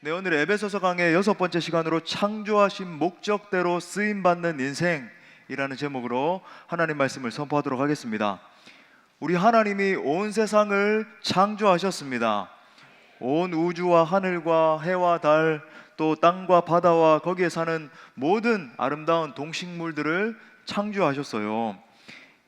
네, 오늘 에베소서 강의 6번째 시간으로 창조하신 목적대로 쓰임받는 인생이라는 제목으로 하나님 말씀을 선포하도록 하겠습니다. 우리 하나님이 온 세상을 창조하셨습니다. 온 우주와 하늘과 해와 달, 또 땅과 바다와 거기에 사는 모든 아름다운 동식물들을 창조하셨어요.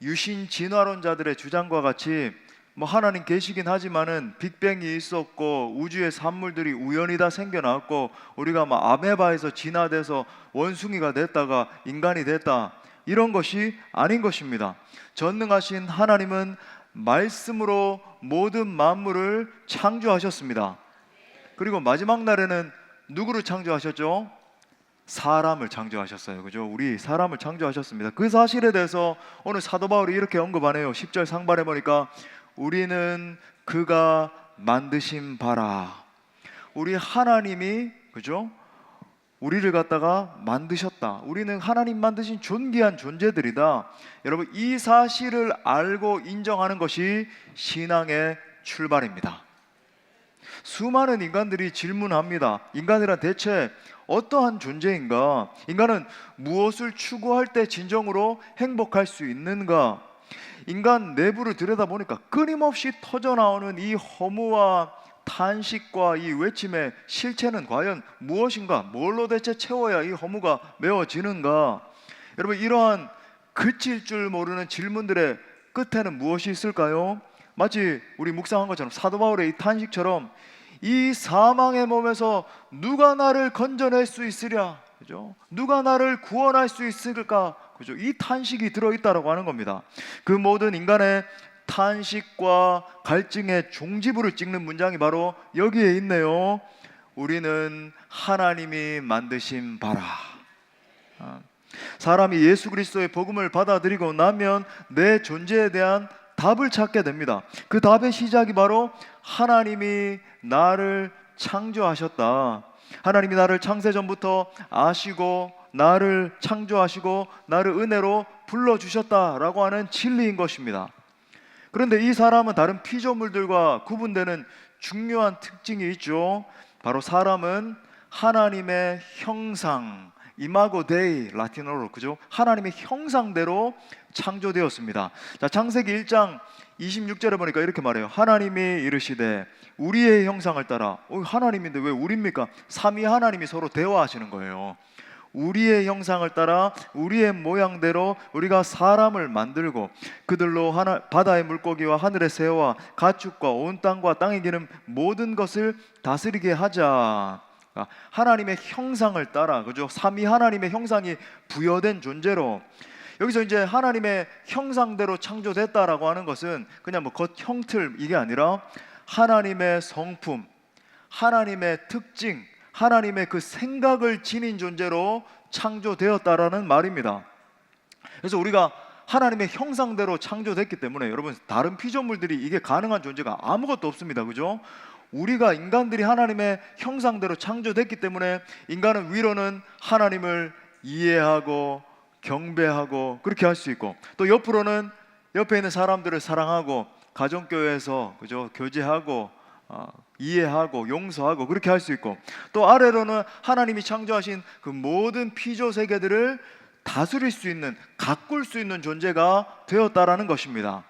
유신 진화론자들의 주장과 같이 하나님 계시긴 하지만은 빅뱅이 있었고 우주의 산물들이 우연히 다 생겨났고 우리가 아메바에서 진화돼서 원숭이가 됐다가 인간이 됐다, 이런 것이 아닌 것입니다. 전능하신 하나님은 말씀으로 모든 만물을 창조하셨습니다. 그리고 마지막 날에는 누구를 창조하셨죠? 사람을 창조하셨어요. 그죠? 우리 사람을 창조하셨습니다. 그 사실에 대해서 오늘 사도 바울이 이렇게 언급하네요. 10절 상반에 보니까 우리는 그가 만드신 바라. 우리 하나님이, 그죠? 우리를 갖다가 만드셨다. 우리는 하나님 만드신 존귀한 존재들이다. 여러분, 이 사실을 알고 인정하는 것이 신앙의 출발입니다. 수많은 인간들이 질문합니다. 인간이란 대체 어떠한 존재인가? 인간은 무엇을 추구할 때 진정으로 행복할 수 있는가? 인간 내부를 들여다보니까 끊임없이 터져나오는 이 허무와 탄식과 이 외침의 실체는 과연 무엇인가? 뭘로 대체 채워야 이 허무가 메워지는가? 여러분, 이러한 그칠 줄 모르는 질문들의 끝에는 무엇이 있을까요? 마치 우리 묵상한 것처럼 사도 바울의 이 탄식처럼 이 사망의 몸에서 누가 나를 건져낼 수 있으랴? 그죠? 누가 나를 구원할 수 있을까? 그죠? 이 탄식이 들어있다라고 하는 겁니다. 그 모든 인간의 탄식과 갈증의 종지부를 찍는 문장이 바로 여기에 있네요. 우리는 하나님이 만드신 바라. 사람이 예수 그리스도의 복음을 받아들이고 나면 내 존재에 대한 답을 찾게 됩니다. 그 답의 시작이 바로 하나님이 나를 창조하셨다. 하나님이 나를 창세전부터 아시고 나를 창조하시고 나를 은혜로 불러주셨다라고 하는 진리인 것입니다. 그런데 이 사람은 다른 피조물들과 구분되는 중요한 특징이 있죠. 바로 사람은 하나님의 형상, 이마고 데이, 라틴어로, 그죠? 하나님의 형상대로 창조되었습니다. 자, 창세기 1장 26절에 보니까 이렇게 말해요. 하나님이 이르시되 우리의 형상을 따라. 하나님인데 왜 우리입니까? 삼위 하나님이 서로 대화하시는 거예요. 우리의 형상을 따라 우리의 모양대로 우리가 사람을 만들고 그들로 바다의 물고기와 하늘의 새와 가축과 온 땅과 땅에 기는 모든 것을 다스리게 하자. 하나님의 형상을 따라, 그죠? 삼위 하나님의 형상이 부여된 존재로, 여기서 이제 하나님의 형상대로 창조됐다라고 하는 것은 그냥 겉 형틀, 이게 아니라 하나님의 성품, 하나님의 특징, 하나님의 그 생각을 지닌 존재로 창조되었다라는 말입니다. 그래서 우리가 하나님의 형상대로 창조됐기 때문에 여러분, 다른 피조물들이 이게 가능한 존재가 아무것도 없습니다. 그죠? 우리가 인간들이 하나님의 형상대로 창조됐기 때문에 인간은 위로는 하나님을 이해하고 경배하고 그렇게 할 수 있고, 또 옆으로는 옆에 있는 사람들을 사랑하고 가정교회에서, 그죠? 교제하고 이해하고 용서하고 그렇게 할 수 있고, 또 아래로는 하나님이 창조하신 그 모든 피조 세계들을 다스릴 수 있는, 가꿀 수 있는 존재가 되었다라는 것입니다.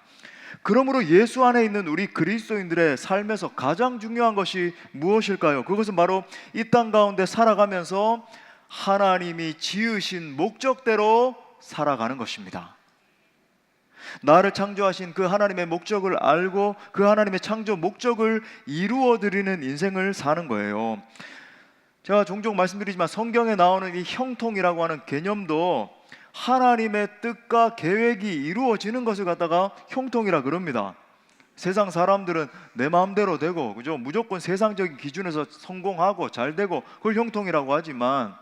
그러므로 예수 안에 있는 우리 그리스도인들의 삶에서 가장 중요한 것이 무엇일까요? 그것은 바로 이 땅 가운데 살아가면서 하나님이 지으신 목적대로 살아가는 것입니다. 나를 창조하신 그 하나님의 목적을 알고 그 하나님의 창조 목적을 이루어드리는 인생을 사는 거예요. 제가 종종 말씀드리지만 성경에 나오는 이 형통이라고 하는 개념도 하나님의 뜻과 계획이 이루어지는 것을 갖다가 형통이라 그럽니다. 세상 사람들은 내 마음대로 되고, 그죠? 무조건 세상적인 기준에서 성공하고 잘 되고 그걸 형통이라고 하지만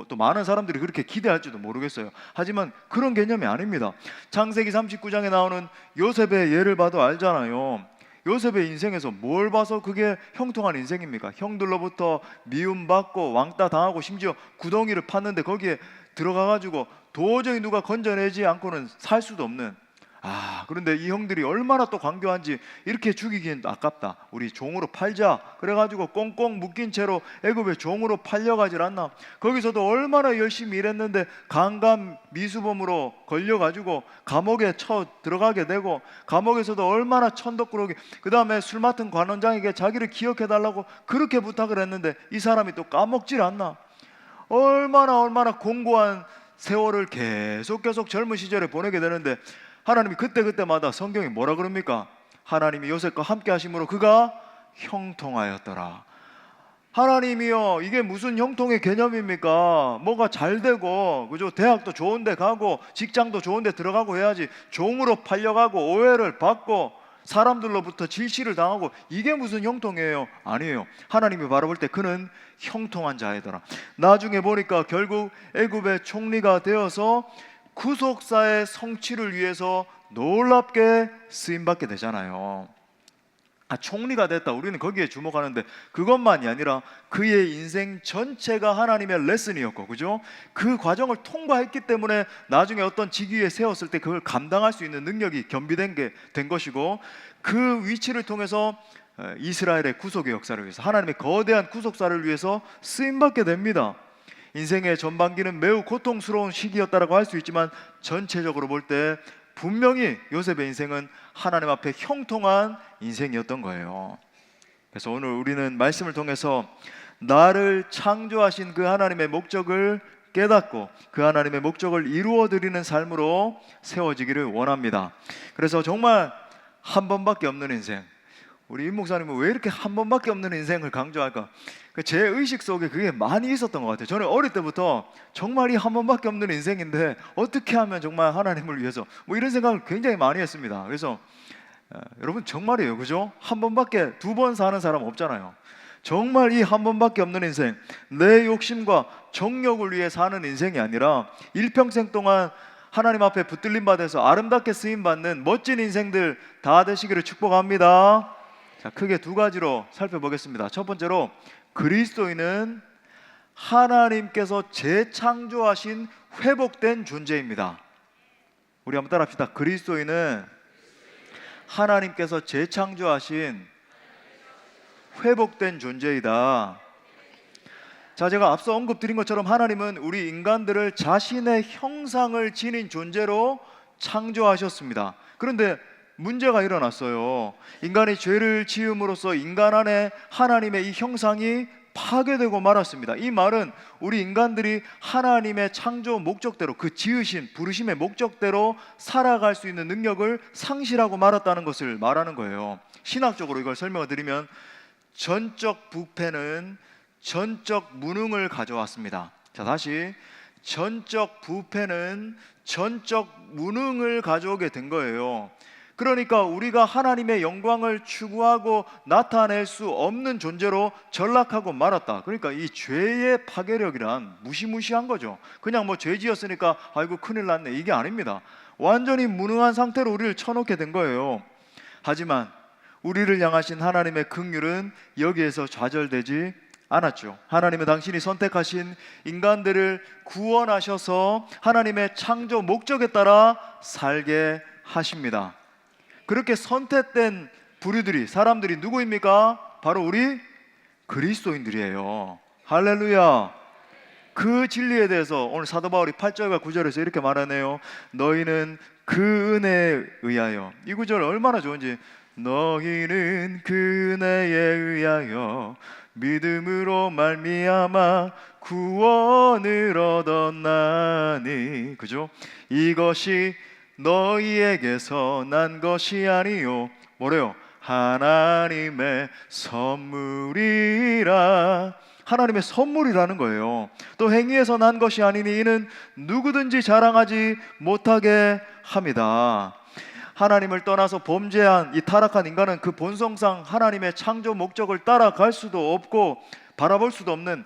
또 많은 사람들이 그렇게 기대할지도 모르겠어요. 하지만 그런 개념이 아닙니다. 창세기 39장에 나오는 요셉의 예를 봐도 알잖아요. 요셉의 인생에서 뭘 봐서 그게 형통한 인생입니까? 형들로부터 미움받고 왕따 당하고 심지어 구덩이를 팠는데 거기에 들어가가지고 도저히 누가 건져내지 않고는 살 수도 없는 그런데 이 형들이 얼마나 또 강교한지 이렇게 죽이기엔 아깝다. 우리 종으로 팔자. 그래가지고 꽁꽁 묶인 채로 애굽의 종으로 팔려가질 않나. 거기서도 얼마나 열심히 일했는데 강간 미수범으로 걸려가지고 감옥에 들어가게 되고, 감옥에서도 얼마나 천덕꾸러기, 그 다음에 술 맡은 관원장에게 자기를 기억해달라고 그렇게 부탁을 했는데 이 사람이 또 까먹질 않나. 얼마나 공고한 세월을 계속 젊은 시절에 보내게 되는데, 하나님이 그때마다 성경이 뭐라 그럽니까? 하나님이 요셉과 함께 하심으로 그가 형통하였더라. 하나님이요, 이게 무슨 형통의 개념입니까? 뭐가 잘 되고, 그죠? 대학도 좋은 데 가고 직장도 좋은 데 들어가고 해야지 종으로 팔려가고 오해를 받고 사람들로부터 질시를 당하고, 이게 무슨 형통이에요? 아니에요. 하나님이 바라볼 때 그는 형통한 자이더라. 나중에 보니까 결국 애굽의 총리가 되어서 구속사의 성취를 위해서 놀랍게 쓰임받게 되잖아요. 총리가 됐다. 우리는 거기에 주목하는데 그것만이 아니라 그의 인생 전체가 하나님의 레슨이었고, 그죠? 그 과정을 통과했기 때문에 나중에 어떤 직위에 세웠을 때 그걸 감당할 수 있는 능력이 겸비된 게 된 것이고, 그 위치를 통해서 이스라엘의 구속의 역사를 위해서, 하나님의 거대한 구속사를 위해서 쓰임받게 됩니다. 인생의 전반기는 매우 고통스러운 시기였다라고 할 수 있지만 전체적으로 볼 때 분명히 요셉의 인생은 하나님 앞에 형통한 인생이었던 거예요. 그래서 오늘 우리는 말씀을 통해서 나를 창조하신 그 하나님의 목적을 깨닫고 그 하나님의 목적을 이루어드리는 삶으로 세워지기를 원합니다. 그래서 정말 한 번밖에 없는 인생, 우리 임 목사님은 왜 이렇게 한 번밖에 없는 인생을 강조할까? 제 의식 속에 그게 많이 있었던 것 같아요. 저는 어릴 때부터 정말 이 한 번밖에 없는 인생인데 어떻게 하면 정말 하나님을 위해서, 이런 생각을 굉장히 많이 했습니다. 그래서 여러분 정말이에요, 그죠? 한 번밖에, 두 번 사는 사람 없잖아요. 정말 이 한 번밖에 없는 인생, 내 욕심과 정욕을 위해 사는 인생이 아니라 일평생 동안 하나님 앞에 붙들림 받아서 아름답게 쓰임받는 멋진 인생들 다 되시기를 축복합니다. 자, 크게 두 가지로 살펴보겠습니다. 첫 번째로, 그리스도인은 하나님께서 재창조하신 회복된 존재입니다. 우리 한번 따라합시다. 그리스도인은 하나님께서 재창조하신 회복된 존재이다. 자, 제가 앞서 언급드린 것처럼 하나님은 우리 인간들을 자신의 형상을 지닌 존재로 창조하셨습니다. 그런데 문제가 일어났어요. 인간이 죄를 지음으로써 인간 안에 하나님의 이 형상이 파괴되고 말았습니다. 이 말은 우리 인간들이 하나님의 창조 목적대로, 그 지으신 부르심의 목적대로 살아갈 수 있는 능력을 상실하고 말았다는 것을 말하는 거예요. 신학적으로 이걸 설명을 드리면, 전적 부패는 전적 무능을 가져왔습니다. 자, 다시, 전적 부패는 전적 무능을 가져오게 된 거예요. 그러니까 우리가 하나님의 영광을 추구하고 나타낼 수 없는 존재로 전락하고 말았다. 그러니까 이 죄의 파괴력이란 무시무시한 거죠. 그냥 죄 지었으니까 아이고 큰일 났네, 이게 아닙니다. 완전히 무능한 상태로 우리를 쳐놓게 된 거예요. 하지만 우리를 향하신 하나님의 긍휼은 여기에서 좌절되지 않았죠. 하나님은 당신이 선택하신 인간들을 구원하셔서 하나님의 창조 목적에 따라 살게 하십니다. 그렇게 선택된 부류들이, 사람들이 누구입니까? 바로 우리 그리스도인들이에요. 할렐루야. 그 진리에 대해서 오늘 사도 바울이 8절과 9절에서 이렇게 말하네요. 너희는 그 은혜에 의하여, 이 구절 얼마나 좋은지, 너희는 그 은혜에 의하여 믿음으로 말미암아 구원을 얻었나니, 그죠? 이것이 너희에게서 난 것이 아니요, 뭐래요? 하나님의 선물이라. 하나님의 선물이라는 거예요. 또 행위에서 난 것이 아니니 이는 누구든지 자랑하지 못하게 합니다. 하나님을 떠나서 범죄한 이 타락한 인간은 그 본성상 하나님의 창조 목적을 따라갈 수도 없고 바라볼 수도 없는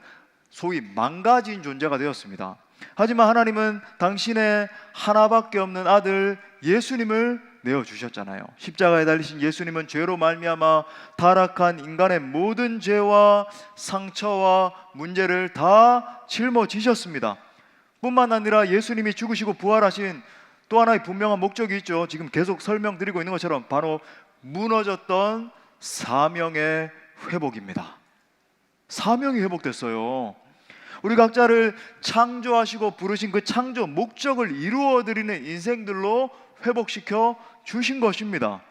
소위 망가진 존재가 되었습니다. 하지만 하나님은 당신의 하나밖에 없는 아들 예수님을 내어주셨잖아요. 십자가에 달리신 예수님은 죄로 말미암아 타락한 인간의 모든 죄와 상처와 문제를 다 짊어지셨습니다. 뿐만 아니라 예수님이 죽으시고 부활하신 또 하나의 분명한 목적이 있죠. 지금 계속 설명드리고 있는 것처럼 바로 무너졌던 사명의 회복입니다. 사명이 회복됐어요. 우리 각자를 창조하시고 부르신 그 창조 목적을 이루어드리는 인생들로 회복시켜 주신 것입니다.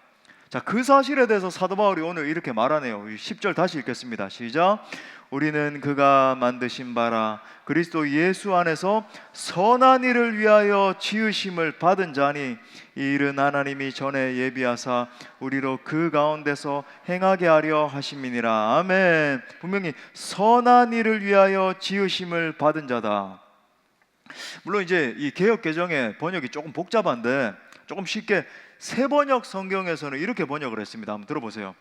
자, 그 사실에 대해서 사도 바울이 오늘 이렇게 말하네요. 10절 다시 읽겠습니다. 시작. 우리는 그가 만드신 바라 그리스도 예수 안에서 선한 일을 위하여 지으심을 받은 자니 이 일은 하나님이 전에 예비하사 우리로 그 가운데서 행하게 하려 하심이니라. 아멘. 분명히 선한 일을 위하여 지으심을 받은 자다. 물론 이제 이 개역 개정의 번역이 조금 복잡한데 조금 쉽게 새번역 성경에서는 이렇게 번역을 했습니다. 한번 들어보세요.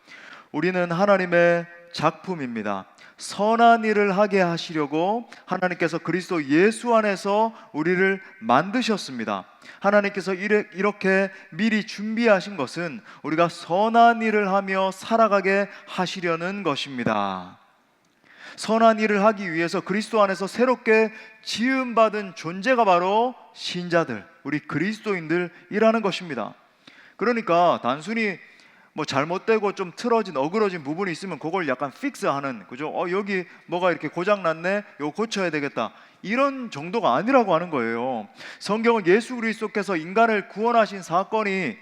우리는 하나님의 작품입니다. 선한 일을 하게 하시려고 하나님께서 그리스도 예수 안에서 우리를 만드셨습니다. 하나님께서 이렇게 미리 준비하신 것은 우리가 선한 일을 하며 살아가게 하시려는 것입니다. 선한 일을 하기 위해서 그리스도 안에서 새롭게 지음받은 존재가 바로 신자들, 우리 그리스도인들이라는 것입니다. 그러니까 단순히 뭐 잘못되고 좀 틀어진 어그러진 부분이 있으면 그걸 약간 픽스하는, 그죠? 여기 뭐가 이렇게 고장났네, 이거 고쳐야 되겠다, 이런 정도가 아니라고 하는 거예요. 성경은 예수 그리스도께서 인간을 구원하신 사건이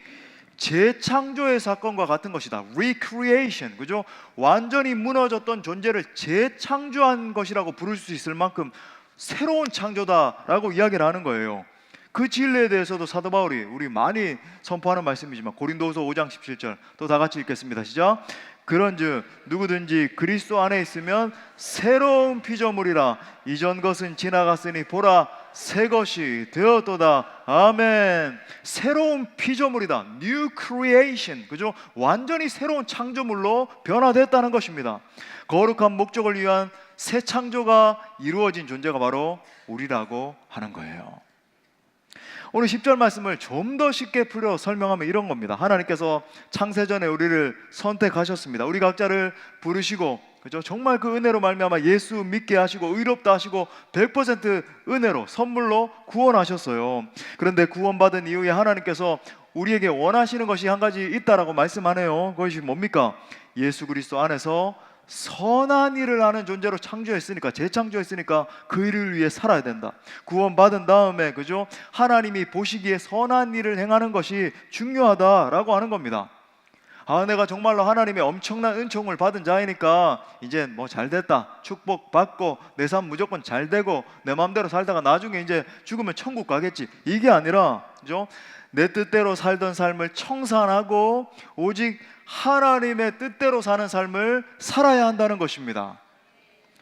재창조의 사건과 같은 것이다. Recreation, 그죠? 완전히 무너졌던 존재를 재창조한 것이라고 부를 수 있을 만큼 새로운 창조다라고 이야기를 하는 거예요. 그 진리에 대해서도 사도 바울이 우리 많이 선포하는 말씀이지만 고린도후서 5장 17절 또 다 같이 읽겠습니다. 시작. 그런즉 누구든지 그리스도 안에 있으면 새로운 피조물이라 이전 것은 지나갔으니 보라 새 것이 되었도다. 아멘. 새로운 피조물이다. New creation, 그죠? 완전히 새로운 창조물로 변화됐다는 것입니다. 거룩한 목적을 위한 새 창조가 이루어진 존재가 바로 우리라고 하는 거예요. 오늘 10절 말씀을 좀 더 쉽게 풀어 설명하면 이런 겁니다. 하나님께서 창세전에 우리를 선택하셨습니다. 우리 각자를 부르시고, 그죠? 정말 그 은혜로 말미암아 예수 믿게 하시고 의롭다 하시고 100% 은혜로 선물로 구원하셨어요. 그런데 구원받은 이후에 하나님께서 우리에게 원하시는 것이 한 가지 있다라고 말씀하네요. 그것이 뭡니까? 예수 그리스도 안에서 선한 일을 하는 존재로 창조했으니까, 재창조했으니까 그 일을 위해 살아야 된다. 구원받은 다음에, 그죠? 하나님이 보시기에 선한 일을 행하는 것이 중요하다라고 하는 겁니다. 내가 정말로 하나님의 엄청난 은총을 받은 자이니까 이제 뭐 잘됐다, 축복받고 내 삶 무조건 잘되고 내 마음대로 살다가 나중에 이제 죽으면 천국 가겠지, 이게 아니라, 그죠? 내 뜻대로 살던 삶을 청산하고 오직 하나님의 뜻대로 사는 삶을 살아야 한다는 것입니다.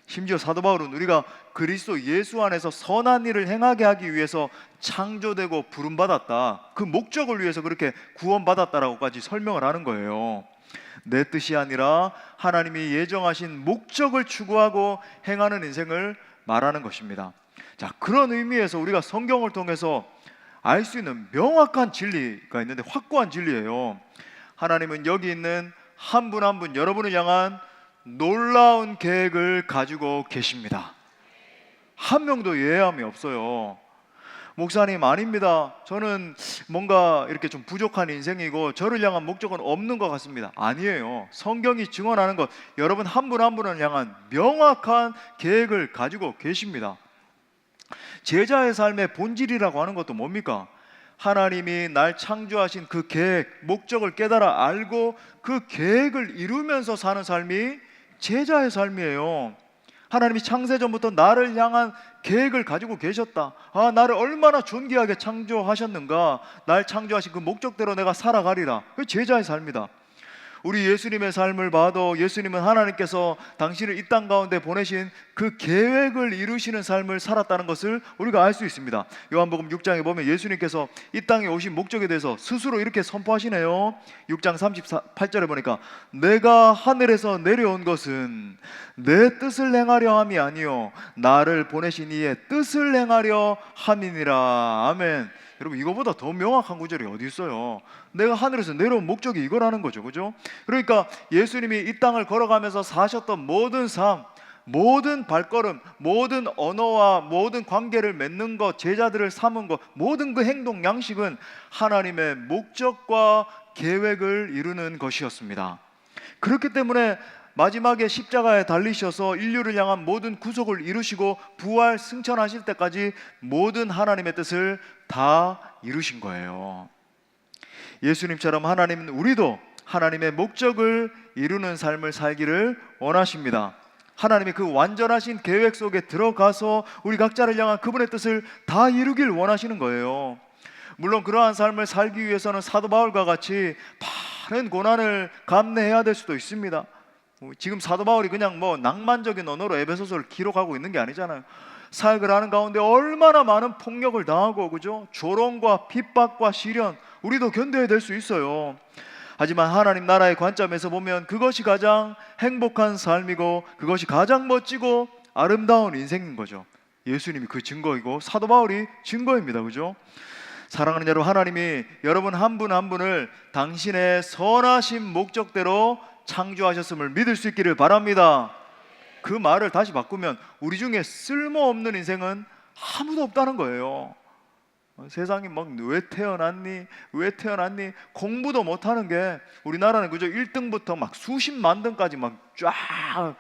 심지어 사도 바울은 우리가 그리스도 예수 안에서 선한 일을 행하게 하기 위해서 창조되고 부름받았다, 그 목적을 위해서 그렇게 구원받았다라고까지 설명을 하는 거예요. 내 뜻이 아니라 하나님이 예정하신 목적을 추구하고 행하는 인생을 말하는 것입니다. 자, 그런 의미에서 우리가 성경을 통해서 알 수 있는 명확한 진리가 있는데, 확고한 진리예요. 하나님은 여기 있는 한 분 한 분 여러분을 향한 놀라운 계획을 가지고 계십니다. 한 명도 예외함이 없어요. 목사님, 아닙니다, 저는 뭔가 이렇게 좀 부족한 인생이고 저를 향한 목적은 없는 것 같습니다. 아니에요. 성경이 증언하는 것, 여러분 한 분 한 분을 향한 명확한 계획을 가지고 계십니다. 제자의 삶의 본질이라고 하는 것도 뭡니까? 하나님이 날 창조하신 그 계획, 목적을 깨달아 알고 그 계획을 이루면서 사는 삶이 제자의 삶이에요. 하나님이 창세전부터 나를 향한 계획을 가지고 계셨다. 나를 얼마나 존귀하게 창조하셨는가, 날 창조하신 그 목적대로 내가 살아가리라. 그 제자의 삶이다. 우리 예수님의 삶을 봐도 예수님은 하나님께서 당신을 이 땅 가운데 보내신 그 계획을 이루시는 삶을 살았다는 것을 우리가 알 수 있습니다. 요한복음 6장에 보면 예수님께서 이 땅에 오신 목적에 대해서 스스로 이렇게 선포하시네요. 6장 38절에 보니까 내가 하늘에서 내려온 것은 내 뜻을 행하려 함이 아니요 나를 보내신 이의 뜻을 행하려 함이니라. 아멘. 여러분, 이거보다 더 명확한 구절이 어디 있어요? 내가 하늘에서 내려온 목적이 이거라는 거죠, 그죠? 그러니까 예수님이 이 땅을 걸어가면서 사셨던 모든 삶, 모든 발걸음, 모든 언어와 모든 관계를 맺는 것, 제자들을 삼은 것, 모든 그 행동 양식은 하나님의 목적과 계획을 이루는 것이었습니다. 그렇기 때문에 마지막에 십자가에 달리셔서 인류를 향한 모든 구속을 이루시고 부활 승천하실 때까지 모든 하나님의 뜻을 다 이루신 거예요. 예수님처럼 하나님은 우리도 하나님의 목적을 이루는 삶을 살기를 원하십니다. 하나님이 그 완전하신 계획 속에 들어가서 우리 각자를 향한 그분의 뜻을 다 이루길 원하시는 거예요. 물론 그러한 삶을 살기 위해서는 사도 바울과 같이 많은 고난을 감내해야 될 수도 있습니다. 지금 사도 바울이 그냥 낭만적인 언어로 에베소서를 기록하고 있는 게 아니잖아요. 사역을 하는 가운데 얼마나 많은 폭력을 당하고, 그죠? 조롱과 핍박과 시련, 우리도 견뎌야 될 수 있어요. 하지만 하나님 나라의 관점에서 보면 그것이 가장 행복한 삶이고 그것이 가장 멋지고 아름다운 인생인 거죠. 예수님이 그 증거이고 사도 바울이 증거입니다. 그죠? 사랑하는 여러분, 하나님이 여러분 한 분 한 분을 당신의 선하신 목적대로 창조하셨음을 믿을 수 있기를 바랍니다. 그 말을 다시 바꾸면 우리 중에 쓸모없는 인생은 아무도 없다는 거예요. 세상에 왜 태어났니? 왜 태어났니? 공부도 못하는 게 우리나라는 그저 1등부터 수십만 등까지 쫙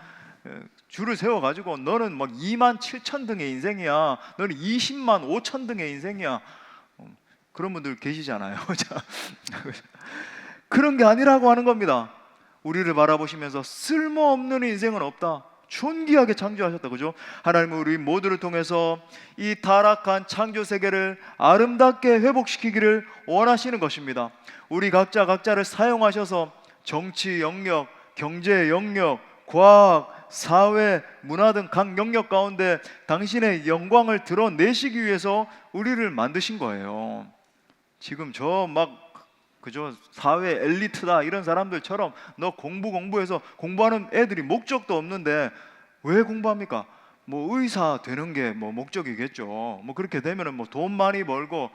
줄을 세워가지고 너는 2만 7천 등의 인생이야, 너는 20만 5천 등의 인생이야, 그런 분들 계시잖아요. 그런 게 아니라고 하는 겁니다. 우리를 바라보시면서 쓸모없는 인생은 없다, 존귀하게 창조하셨다. 그죠? 하나님은 우리 모두를 통해서 이 타락한 창조 세계를 아름답게 회복시키기를 원하시는 것입니다. 우리 각자를 사용하셔서 정치 영역, 경제 영역, 과학, 사회, 문화 등 각 영역 가운데 당신의 영광을 드러내시기 위해서 우리를 만드신 거예요. 지금 그죠? 사회 엘리트다 이런 사람들처럼 너 공부해서 공부하는 애들이 목적도 없는데 왜 공부합니까? 의사 되는 게 목적이겠죠. 그렇게 되면은 돈 많이 벌고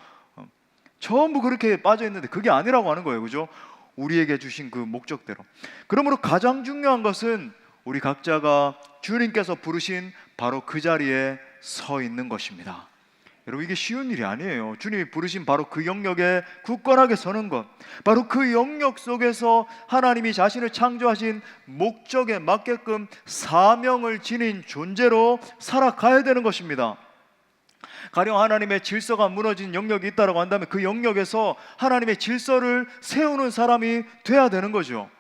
전부 그렇게 빠져 있는데 그게 아니라고 하는 거예요. 그죠? 우리에게 주신 그 목적대로. 그러므로 가장 중요한 것은 우리 각자가 주님께서 부르신 바로 그 자리에 서 있는 것입니다. 여러분, 이게 쉬운 일이 아니에요. 주님이 부르신 바로 그 영역에 굳건하게 서는 것, 바로 그 영역 속에서 하나님이 자신을 창조하신 목적에 맞게끔 사명을 지닌 존재로 살아가야 되는 것입니다. 가령 하나님의 질서가 무너진 영역이 있다고 한다면 그 영역에서 하나님의 질서를 세우는 사람이 돼야 되는 거죠.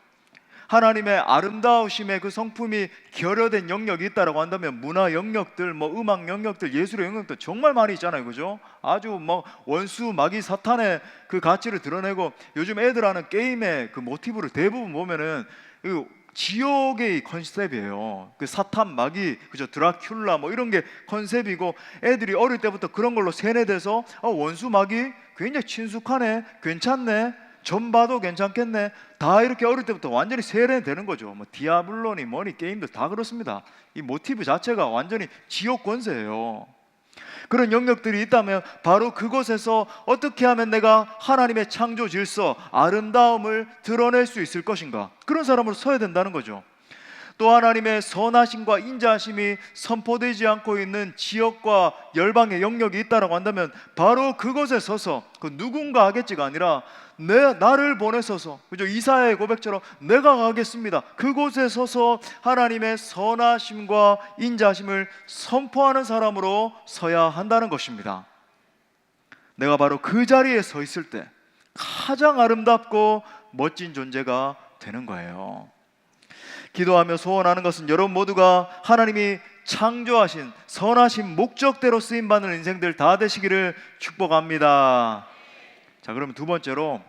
하나님의 아름다우심의 그 성품이 결여된 영역이 있다고 한다면 문화 영역들, 음악 영역들, 예술의 영역들 정말 많이 있잖아요. 그죠? 아주 원수, 마귀, 사탄의 그 가치를 드러내고 요즘 애들 하는 게임의 그 모티브를 대부분 보면은 지옥의 컨셉이에요. 그 사탄, 마귀, 그죠? 드라큘라 이런 게 컨셉이고 애들이 어릴 때부터 그런 걸로 세뇌돼서 원수, 마귀 굉장히 친숙하네, 괜찮네, 전 봐도 괜찮겠네, 다 이렇게 어릴 때부터 완전히 세뇌되는 거죠. 디아블로니 뭐니 게임들 다 그렇습니다. 이 모티브 자체가 완전히 지옥 권세예요. 그런 영역들이 있다면 바로 그곳에서 어떻게 하면 내가 하나님의 창조 질서, 아름다움을 드러낼 수 있을 것인가, 그런 사람으로 서야 된다는 거죠. 또 하나님의 선하심과 인자하심이 선포되지 않고 있는 지역과 열방의 영역이 있다고 한다면 바로 그곳에 서서 그 누군가 하겠지가 아니라 나를 보내소서, 그죠? 이사야의 고백처럼 내가 가겠습니다. 그곳에 서서 하나님의 선하심과 인자하심을 선포하는 사람으로 서야 한다는 것입니다. 내가 바로 그 자리에 서 있을 때 가장 아름답고 멋진 존재가 되는 거예요. 기도하며 소원하는 것은 여러분 모두가 하나님이 창조하신 선하신 목적대로 쓰임받는 인생들 다 되시기를 축복합니다. 자, 그러면 두 번째로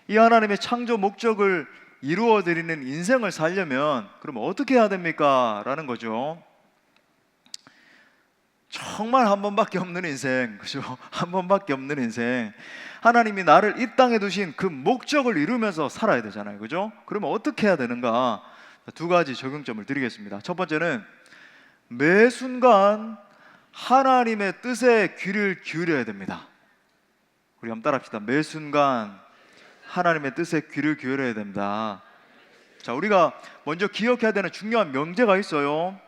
이 하나님의 창조 목적을 이루어드리는 인생을 살려면 그러면 어떻게 해야 됩니까? 라는 거죠. 정말 한 번밖에 없는 인생, 그죠? 한 번밖에 없는 인생. 하나님이 나를 이 땅에 두신 그 목적을 이루면서 살아야 되잖아요, 그죠? 그러면 어떻게 해야 되는가? 두 가지 적용점을 드리겠습니다. 첫 번째는 매 순간 하나님의 뜻에 귀를 기울여야 됩니다. 우리 한번 따라합시다. 매 순간 하나님의 뜻에 귀를 기울여야 됩니다. 자, 우리가 먼저 기억해야 되는 중요한 명제가 있어요.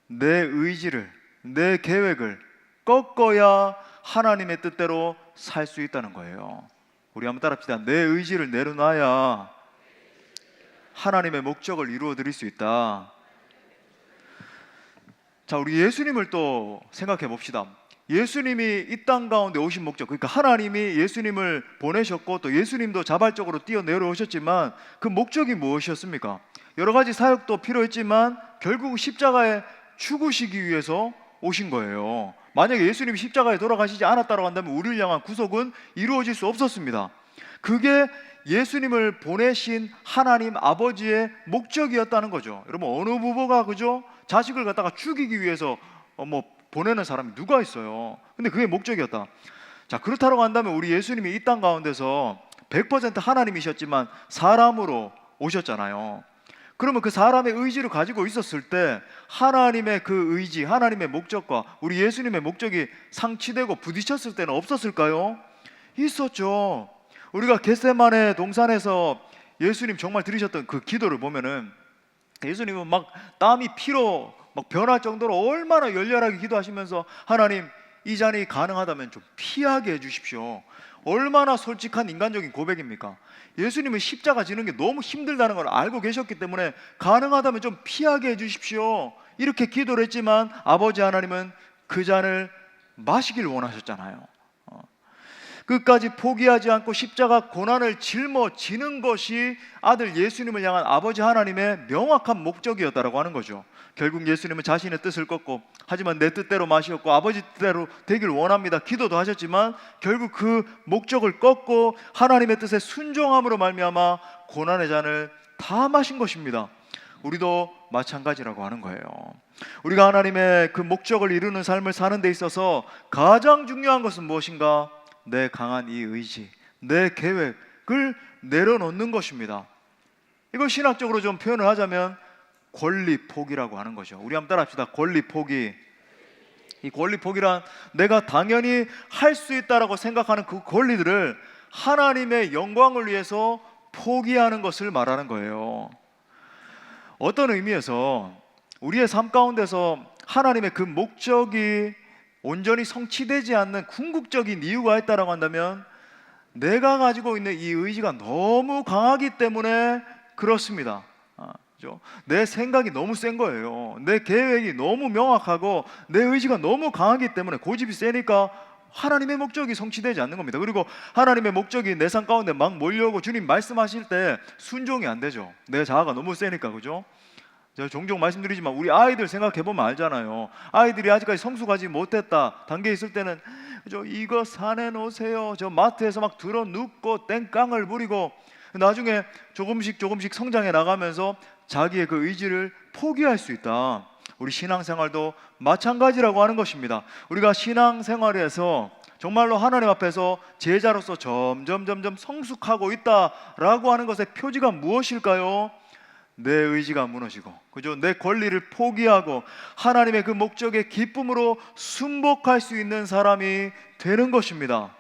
내 의지를, 내 계획을 꺾어야 하나님의 뜻대로 살 수 있다는 거예요. 우리 한번 따라합시다. 내 의지를 내려놔야 하나님의 목적을 이루어 드릴 수 있다. 자, 우리 예수님을 또 생각해 봅시다. 예수님이 이 땅 가운데 오신 목적, 그러니까 하나님이 예수님을 보내셨고 또 예수님도 자발적으로 뛰어 내려오셨지만 그 목적이 무엇이었습니까? 여러 가지 사역도 필요했지만 결국 십자가에 죽으시기 위해서 오신 거예요. 만약에 예수님이 십자가에 돌아가시지 않았다고 한다면 우리를 향한 구속은 이루어질 수 없었습니다. 그게 예수님을 보내신 하나님 아버지의 목적이었다는 거죠. 여러분, 어느 부모가 그죠? 자식을 갖다가 죽이기 위해서 보내는 사람이 누가 있어요? 근데 그게 목적이었다. 자, 그렇다고 한다면 우리 예수님이 이 땅 가운데서 100% 하나님이셨지만 사람으로 오셨잖아요. 그러면 그 사람의 의지를 가지고 있었을 때 하나님의 그 의지, 하나님의 목적과 우리 예수님의 목적이 상치되고 부딪혔을 때는 없었을까요? 있었죠. 우리가 겟세마네 동산에서 예수님 정말 들으셨던 그 기도를 보면은 예수님은 막 땀이 피로 막 변할 정도로 얼마나 열렬하게 기도하시면서 하나님, 이 잔이 가능하다면 좀 피하게 해주십시오. 얼마나 솔직한 인간적인 고백입니까? 예수님은 십자가 지는 게 너무 힘들다는 걸 알고 계셨기 때문에 가능하다면 좀 피하게 해주십시오. 이렇게 기도를 했지만 아버지 하나님은 그 잔을 마시길 원하셨잖아요. 끝까지 포기하지 않고 십자가 고난을 짊어지는 것이 아들 예수님을 향한 아버지 하나님의 명확한 목적이었다라고 하는 거죠. 결국 예수님은 자신의 뜻을 꺾고 하지만 내 뜻대로 마시었고 아버지 뜻대로 되길 원합니다. 기도도 하셨지만 결국 그 목적을 꺾고 하나님의 뜻에 순종함으로 말미암아 고난의 잔을 다 마신 것입니다. 우리도 마찬가지라고 하는 거예요. 우리가 하나님의 그 목적을 이루는 삶을 사는 데 있어서 가장 중요한 것은 무엇인가? 내 강한 이 의지, 내 계획을 내려놓는 것입니다. 이걸 신학적으로 좀 표현을 하자면 권리 포기라고 하는 거죠. 우리 한번 따라합시다. 권리 포기. 이 권리 포기란 내가 당연히 할 수 있다라고 생각하는 그 권리들을 하나님의 영광을 위해서 포기하는 것을 말하는 거예요. 어떤 의미에서 우리의 삶 가운데서 하나님의 그 목적이 온전히 성취되지 않는 궁극적인 이유가 있다라고 한다면 내가 가지고 있는 이 의지가 너무 강하기 때문에 그렇습니다. 그렇죠? 내 생각이 너무 센 거예요. 내 계획이 너무 명확하고 내 의지가 너무 강하기 때문에 고집이 세니까 하나님의 목적이 성취되지 않는 겁니다. 그리고 하나님의 목적이 내 삶 가운데 막 몰려오고 주님 말씀하실 때 순종이 안 되죠. 내 자아가 너무 세니까. 그죠? 제가 종종 말씀드리지만 우리 아이들 생각해보면 알잖아요. 아이들이 아직까지 성숙하지 못했다 단계에 있을 때는 이거 사내 놓으세요. 저 마트에서 막 들어 눕고 땡깡을 부리고 나중에 조금씩 성장해 나가면서 자기의 그 의지를 포기할 수 있다. 우리 신앙생활도 마찬가지라고 하는 것입니다. 우리가 신앙생활에서 정말로 하나님 앞에서 제자로서 점점 성숙하고 있다라고 하는 것의 표지가 무엇일까요? 내 의지가 무너지고, 그죠? 내 권리를 포기하고 하나님의 그 목적의 기쁨으로 순복할 수 있는 사람이 되는 것입니다.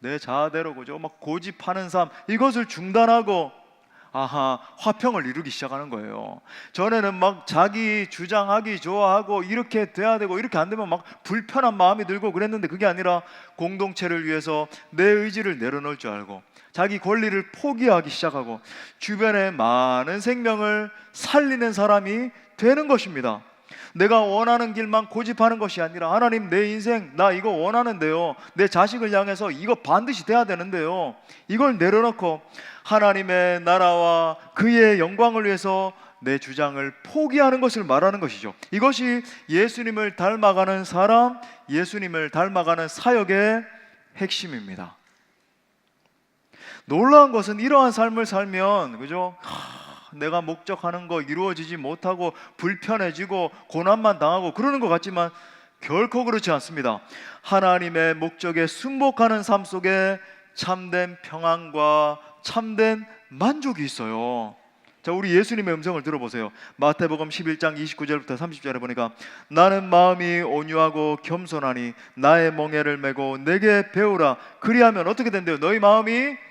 내 자아대로, 그죠? 막 고집하는 삶, 이것을 중단하고 화평을 이루기 시작하는 거예요. 전에는 막 자기 주장하기 좋아하고 이렇게 돼야 되고 이렇게 안 되면 막 불편한 마음이 들고 그랬는데 그게 아니라 공동체를 위해서 내 의지를 내려놓을 줄 알고 자기 권리를 포기하기 시작하고 주변의 많은 생명을 살리는 사람이 되는 것입니다. 내가 원하는 길만 고집하는 것이 아니라 하나님, 내 인생 나 이거 원하는데요, 내 자식을 향해서 이거 반드시 돼야 되는데요, 이걸 내려놓고 하나님의 나라와 그의 영광을 위해서 내 주장을 포기하는 것을 말하는 것이죠. 이것이 예수님을 닮아가는 사람, 예수님을 닮아가는 사역의 핵심입니다. 놀라운 것은 이러한 삶을 살면, 그죠? 내가 목적하는 거 이루어지지 못하고 불편해지고 고난만 당하고 그러는 것 같지만 결코 그렇지 않습니다. 하나님의 목적에 순복하는 삶 속에 참된 평안과 참된 만족이 있어요. 자, 우리 예수님의 음성을 들어보세요. 마태복음 11장 29절부터 30절에 보니까 나는 마음이 온유하고 겸손하니 나의 멍에를 메고 내게 배우라. 그리하면 어떻게 된대요? 너희 마음이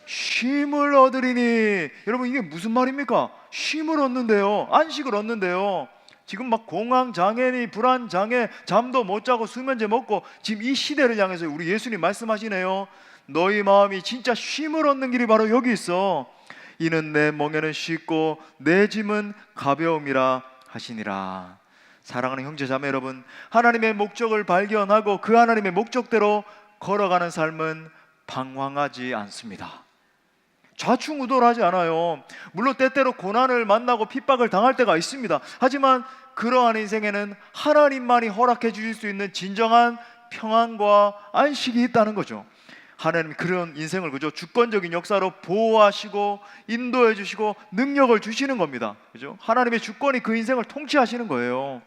쉼을 얻으리니. 여러분, 이게 무슨 말입니까? 쉼을 얻는데요, 안식을 얻는데요. 지금 막 공황 장애니 불안 장애, 잠도 못 자고 수면제 먹고 지금 이 시대를 향해서 우리 예수님 말씀하시네요. 너희 마음이 진짜 쉼을 얻는 길이 바로 여기 있어. 이는 내 멍에는 쉽고 내 짐은 가벼움이라 하시니라. 사랑하는 형제 자매 여러분, 하나님의 목적을 발견하고 그 하나님의 목적대로 걸어가는 삶은 방황하지 않습니다. 좌충우돌하지 않아요. 물론 때때로 고난을 만나고 핍박을 당할 때가 있습니다. 하지만 그러한 인생에는 하나님만이 허락해 주실 수 있는 진정한 평안과 안식이 있다는 거죠. 하나님 그런 인생을 그죠? 주권적인 역사로 보호하시고 인도해 주시고 능력을 주시는 겁니다. 그죠? 하나님의 주권이 그 인생을 통치하시는 거예요.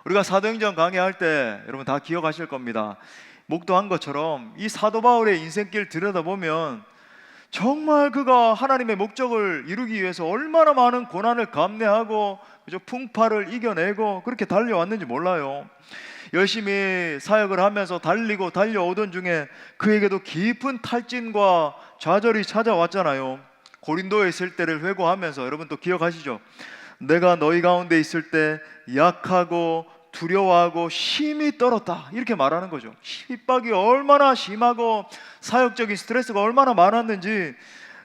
우리가 사도행전 강의할 때 여러분 다 기억하실 겁니다. 목도한 것처럼 이 사도 바울의 인생길 들여다보면 정말 그가 하나님의 목적을 이루기 위해서 얼마나 많은 고난을 감내하고 그죠? 풍파를 이겨내고 그렇게 달려왔는지 몰라요. 열심히 사역을 하면서 달려오던 중에 그에게도 깊은 탈진과 좌절이 찾아왔잖아요. 고린도에 있을 때를 회고하면서 여러분 또 기억하시죠? 내가 너희 가운데 있을 때 약하고 두려워하고 심히 떨었다, 이렇게 말하는 거죠. 핍박이 얼마나 심하고 사역적인 스트레스가 얼마나 많았는지.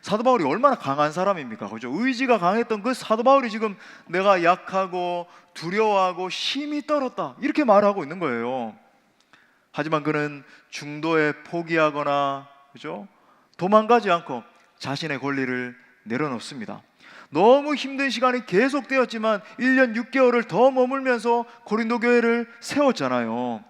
사도 바울이 얼마나 강한 사람입니까? 그죠? 의지가 강했던 그 사도 바울이 지금 내가 약하고 두려워하고 심히 떨었다, 이렇게 말하고 있는 거예요. 하지만 그는 중도에 포기하거나 그죠? 도망가지 않고 자신의 권리를 내려놓습니다. 너무 힘든 시간이 계속되었지만 1년 6개월을 더 머물면서 고린도 교회를 세웠잖아요.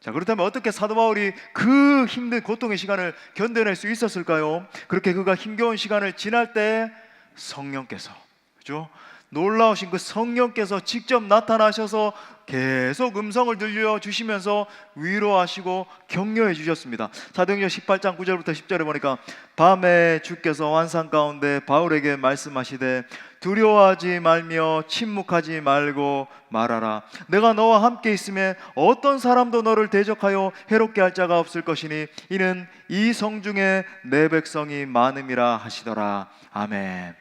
자, 그렇다면 어떻게 사도 바울이 그 힘든 고통의 시간을 견뎌낼 수 있었을까요? 그렇게 그가 힘겨운 시간을 지날 때 성령께서, 그죠? 놀라우신 그 성령께서 직접 나타나셔서 계속 음성을 들려주시면서 위로하시고 격려해 주셨습니다. 사도행전 18장 9절부터 10절에 보니까 밤에 주께서 환상 가운데 바울에게 말씀하시되 두려워하지 말며 침묵하지 말고 말하라. 내가 너와 함께 있음에 어떤 사람도 너를 대적하여 해롭게 할 자가 없을 것이니 이는 이 성중에 내 백성이 많음이라 하시더라. 아멘.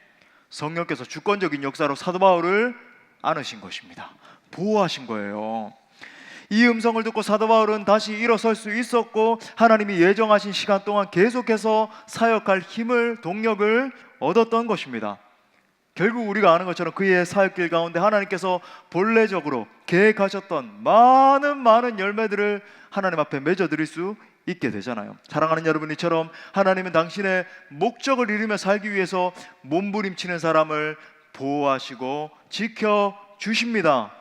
성령께서 주권적인 역사로 사도 바울을 안으신 것입니다. 보호하신 거예요. 이 음성을 듣고 사도 바울은 다시 일어설 수 있었고 하나님이 예정하신 시간 동안 계속해서 사역할 힘을, 동력을 얻었던 것입니다. 결국 우리가 아는 것처럼 그의 사역길 가운데 하나님께서 본래적으로 계획하셨던 많은 열매들을 하나님 앞에 맺어드릴 수 있게 되잖아요. 사랑하는 여러분, 이처럼 하나님은 당신의 목적을 이루며 살기 위해서 몸부림치는 사람을 보호하시고 지켜주십니다.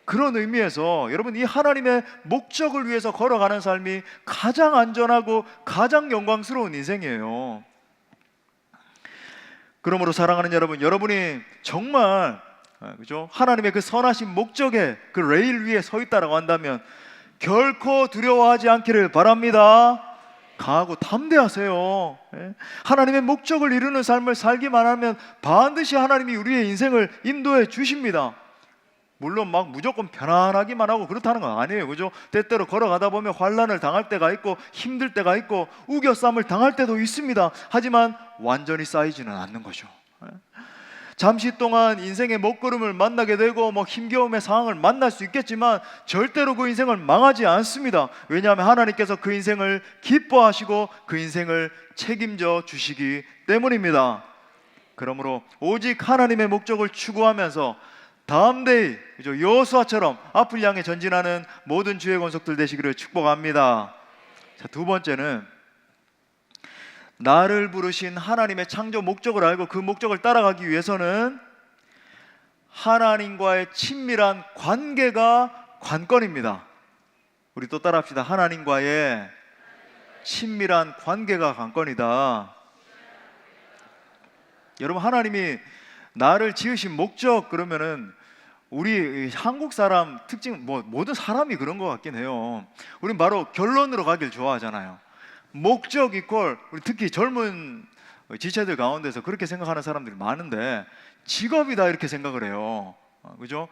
그런 의미에서 여러분, 이 하나님의 목적을 위해서 걸어가는 삶이 가장 안전하고 가장 영광스러운 인생이에요. 그러므로 사랑하는 여러분, 여러분이 정말 그죠? 하나님의 그 선하신 목적의 그 레일 위에 서 있다라고 한다면 결코 두려워하지 않기를 바랍니다. 강하고 담대하세요. 하나님의 목적을 이루는 삶을 살기만 하면 반드시 하나님이 우리의 인생을 인도해 주십니다. 물론 막 무조건 편안하기만 하고 그렇다는 건 아니에요. 그죠? 때때로 걸어가다 보면 환난을 당할 때가 있고 힘들 때가 있고 우겨쌈을 당할 때도 있습니다. 하지만 완전히 쌓이지는 않는 거죠. 잠시 동안 인생의 먹구름을 만나게 되고 힘겨움의 상황을 만날 수 있겠지만 절대로 그 인생을 망하지 않습니다. 왜냐하면 하나님께서 그 인생을 기뻐하시고 그 인생을 책임져 주시기 때문입니다. 그러므로 오직 하나님의 목적을 추구하면서 담대히 여호수아처럼 앞을 향해 전진하는 모든 주의 권속들 되시기를 축복합니다. 자, 두 번째는 나를 부르신 하나님의 창조 목적을 알고 그 목적을 따라가기 위해서는 하나님과의 친밀한 관계가 관건입니다. 우리 또 따라합시다. 하나님과의 친밀한 관계가 관건이다. 여러분, 하나님이 나를 지으신 목적, 그러면은 우리 한국 사람 특징, 모든 사람이 그런 것 같긴 해요. 우린 바로 결론으로 가길 좋아하잖아요. 목적 이퀄, 우리 특히 젊은 지체들 가운데서 그렇게 생각하는 사람들이 많은데 직업이다 이렇게 생각을 해요. 그죠?